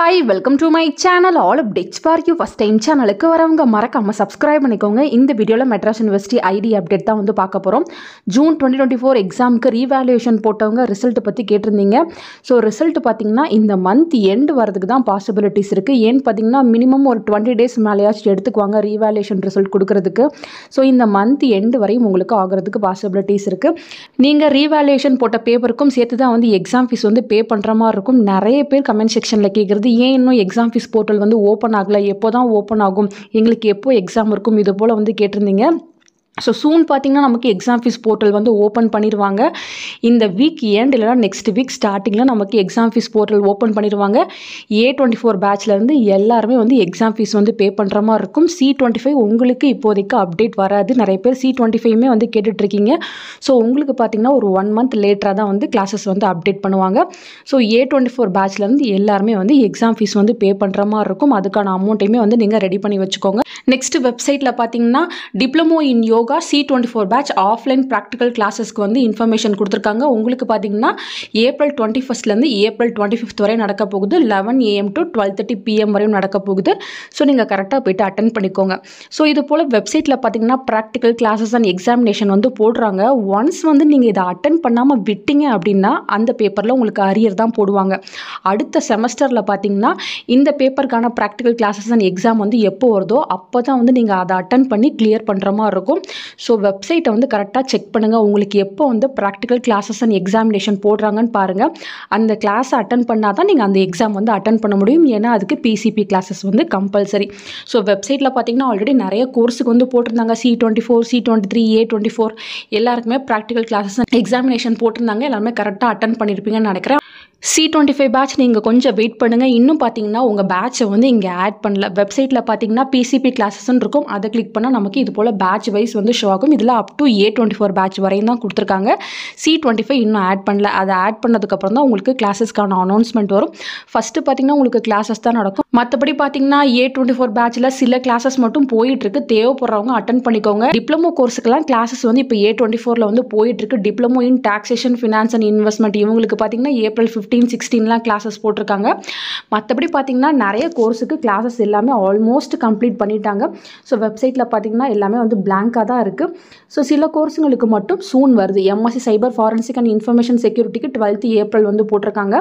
Hi, welcome to my channel. All updates for you. First time சேனலுக்கு வரவங்க மறக்காம subscribe பண்ணிக்கோங்க. இந்த வீடியோல மெட்ராஸ் யுனிவர்சிட்டி ஐடி அப்டேட் தான் வந்து பார்க்க போறோம். ஜூன் 2024 எக்ஸாமுக்கு ரீவேல்யூவேஷன் போட்டவங்க ரிசல்ட் பத்தி கேட்டிருந்தீங்க. ஸோ ரிசல்ட் பார்த்தீங்கன்னா இந்த மந்த் எண்ட் வரதுக்கு தான் பாசிபிலிட்டிஸ் இருக்கு. ஏன்னு பார்த்தீங்கன்னா மினிமம் ஒரு 20 டேஸ் மேலேயாச்சும் எடுத்துக்குவாங்க ரீவேல்யூவேஷன் ரிசல்ட் கொடுக்கறதுக்கு. ஸோ இந்த மந்த் எண்ட் வரையும் உங்களுக்கு ஆகிறதுக்கு பாசிபிலிட்டிஸ் இருக்கு. நீங்க ரீவேல்யூவேஷன் போட்ட பேப்பருக்கும் சேர்த்து தான் வந்து எக்ஸாம் ஃபீஸ் வந்து பே பண்ற மாதிரி இருக்கும். நிறைய பேர் கமெண்ட் செக்ஷன்ல கேட்குறது ஏன் இன்னும் எக்ஸாம் ஃபீஸ் போர்ட்டல் வந்து ஓப்பன் ஆகலை, எப்போ தான் ஓப்பன் ஆகும், எங்களுக்கு எப்போ எக்ஸாம் இருக்கும், இது போல் வந்து கேட்டிருந்தீங்க. ஸோ சூன் பார்த்தீங்கன்னா நமக்கு எக்ஸாம் ஃபீஸ் போர்ட்டல் வந்து ஓப்பன் பண்ணிடுவாங்க. இந்த வீக் எண்ட் இல்லைனா நெக்ஸ்ட் வீக் ஸ்டார்டிங்கில் நமக்கு எக்ஸாம் ஃபீஸ் போர்ட்டல் ஓப்பன் பண்ணிடுவாங்க. A24 பேட்ச்லேருந்து எல்லாருமே வந்து எக்ஸாம் ஃபீஸ் வந்து பே பண்ணுற மாதிரி இருக்கும். C25 உங்களுக்கு இப்போதைக்கு அப்டேட் வராது. நிறைய பேர் C25மே வந்து கேட்டுட்ருக்கீங்க. ஸோ உங்களுக்கு பார்த்தீங்கன்னா ஒரு 1 month லேட்டராக தான் வந்து கிளாஸஸ் வந்து அப்டேட் பண்ணுவாங்க. ஸோ A24 பேட்ச்லேருந்து எல்லாருமே வந்து எக்ஸாம் ஃபீஸ் வந்து பே பண்ணுற மாதிரி இருக்கும். அதுக்கான அமௌண்ட்டையுமே வந்து நீங்கள் ரெடி பண்ணி வச்சுக்கோங்க. நெக்ஸ்ட் வெப்சைட்டில் பார்த்தீங்கன்னா diploma in yoga C24 batch offline practical கிளாஸஸ்க்கு வந்து இன்ஃபர்மேஷன் கொடுத்துருக்காங்க. உங்களுக்கு பார்த்தீங்கன்னா ஏப்ரல் 21லேருந்து ஏப்ரல் 25 வரை நடக்க போகுது. 11 AM to 12:30 PM வரையும் நடக்க போகுது. ஸோ நீங்கள் கரெக்டாக போய்ட்டு அட்டன் பண்ணிக்கோங்க. ஸோ இது போல் வெப்சைட்டில் பார்த்தீங்கன்னா ப்ராக்டிக்கல் கிளாஸஸ் அண்ட் எக்ஸாமினேஷன் வந்து போடுறாங்க. ஒன்ஸ் வந்து நீங்கள் இதை அட்டன் பண்ணாமல் விட்டீங்க அப்படின்னா அந்த பேப்பரில் உங்களுக்கு அரியர் தான் போடுவாங்க. அடுத்த செமஸ்டரில் பார்த்தீங்கன்னா இந்த பேப்பருக்கான ப்ராக்டிக்கல் கிளாஸஸ் அண்ட் எக்ஸாம் வந்து எப்போ வருதோ அப்போ தான் வந்து நீங்கள் அதை அட்டன் பண்ணி கிளியர் பண்ணுற மாதிரி இருக்கும். ஸோ வெப்சைட்டை வந்து கரெக்டாக செக் பண்ணுங்கள். உங்களுக்கு எப்போ வந்து ப்ராக்டிக்கல் கிளாஸஸ் அண்ட் எக்ஸாமினேஷன் போடுறாங்கன்னு பாருங்கள். அந்த கிளாஸை அட்டன் பண்ணால் தான் நீங்கள் அந்த எக்ஸாம் வந்து அட்டன் பண்ண முடியும். ஏன்னா அதுக்கு PCP கிளாஸஸ் வந்து கம்பல்சரி. ஸோ வெப்சைட்டில் பார்த்தீங்கன்னா ஆல்ரெடி நிறைய கோர்ஸுக்கு வந்து போட்டிருந்தாங்க. C24, C23, A24 எல்லாருக்குமே ப்ராக்டிக்கல் கிளாஸஸ் அண்ட் எக்ஸாமினேஷன் போட்டிருந்தாங்க. எல்லாருமே கரெக்டாக அட்டன் பண்ணியிருப்பீங்கன்னு நினைக்கிறேன். C25 பேட்ச் நீங்கள் கொஞ்சம் வெயிட் பண்ணுங்கள். இன்னும் பார்த்தீங்கன்னா உங்கள் பேட்சை வந்து இங்கே ஆட் பண்ணல. வெப்சைட்டில் பார்த்தீங்கன்னா PCP கிளாஸஸ்ன்னு இருக்கும். அதை கிளிக் பண்ணால் நமக்கு இது போல் பேட்ச் வைஸ் வந்து ஷோ ஆகும். இதில் அப் டு A24 பேட்ச் வரையும் தான் கொடுத்துருக்காங்க. C25 இன்னும் ஆட் பண்ணல. அதை ஆட் பண்ணதுக்கப்புறம் தான் உங்களுக்கு கிளாஸஸ்க்கான அனௌன்ஸ்மெண்ட் வரும். ஃபஸ்ட்டு பார்த்தீங்கன்னா உங்களுக்கு கிளாஸஸ் தான் நடக்கும். மற்றபடி பார்த்தீங்கன்னா A24 பேட்சில் சில கிளாஸஸ் மட்டும் போயிட்டுருக்கு. தேவைப்படுறவங்க அட்டன் பண்ணிக்கோங்க. டிப்ளமோ கோர்ஸுக்கெல்லாம் கிளாஸஸ் வந்து இப்போ A24ல் வந்து போயிட்டுருக்கு. Diploma in taxation, finance and investment இவங்களுக்கு பார்த்தீங்கன்னா ஏப்ரல் 15, 16லாம் கிளாஸஸ் போட்டிருக்காங்க. மற்றபடி பார்த்தீங்கன்னா நிறைய கோர்ஸுக்கு கிளாஸஸ் எல்லாமே ஆல்மோஸ்ட் கம்ப்ளீட் பண்ணிட்டாங்க. ஸோ வெப்சைட்டில் பார்த்தீங்கன்னா எல்லாமே வந்து பிளாங்காக தான் இருக்குது. ஸோ சில கோர்ஸுங்களுக்கு மட்டும் சூன் வருது. MSc cyber forensic and information செக்யூரிட்டிக்கு 12th ஏப்ரல் வந்து போட்டிருக்காங்க.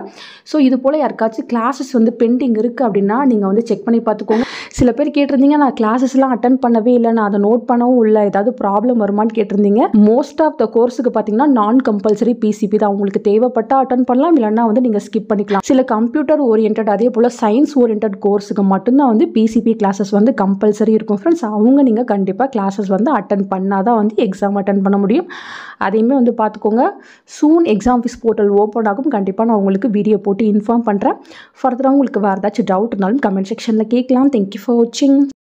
ஸோ இது போல் யாருக்காச்சும் கிளாஸஸ் வந்து பெண்டிங் இருக்குது அப்படின்னா நீங்கள் வந்து செக் பண்ணி பார்த்துக்கோங்க. சில பேர் கேட்டிருந்தீங்க நான் கிளாஸஸ்லாம் அட்டன் பண்ணவே இல்லை, நான் அதை நோட் பண்ணவும் இல்லை, ஏதாவது ப்ராப்ளம் வருமானு கேட்டிருந்தீங்க. மோஸ்ட் ஆஃப் த கோர்ஸுக்கு பார்த்தீங்கன்னா நான் கம்பல்சரி PCP தான். உங்களுக்கு தேவைப்பட்டால் அட்டன் பண்ணலாம், இல்லைன்னா வந்து நீங்கள் ஸ்கிப் பண்ணிக்கலாம். சில கம்ப்யூட்டர் ஓரியன்ட் அதே போல் சயின்ஸ் ஓரியன்ட் கோர்ஸுக்கு மட்டும்தான் வந்து PCP கிளாஸஸ் வந்து கம்பல்சரி இருக்கும் ஃப்ரெண்ட்ஸ். அவங்க நீங்கள் கண்டிப்பாக கிளாஸஸ் வந்து அட்டன் பண்ணால் தான் வந்து எக்ஸாம் அட்டன் பண்ண முடியும். அதையுமே வந்து பார்த்துக்கோங்க. சூன் எக்ஸாம் ஃபீஸ் போர்ட்டல் ஓப்பன் ஆகும். கண்டிப்பாக நான் உங்களுக்கு வீடியோ போட்டு இன்ஃபார்ம் பண்ணுறேன். ஃபர்தராக உங்களுக்கு வேறு ஏதாச்சும் டவுட் இருந்தாலும் கமெண்ட் செக்ஷனில் கேட்கலாம். தேங்க்யூ ஃபார் வாட்சிங்.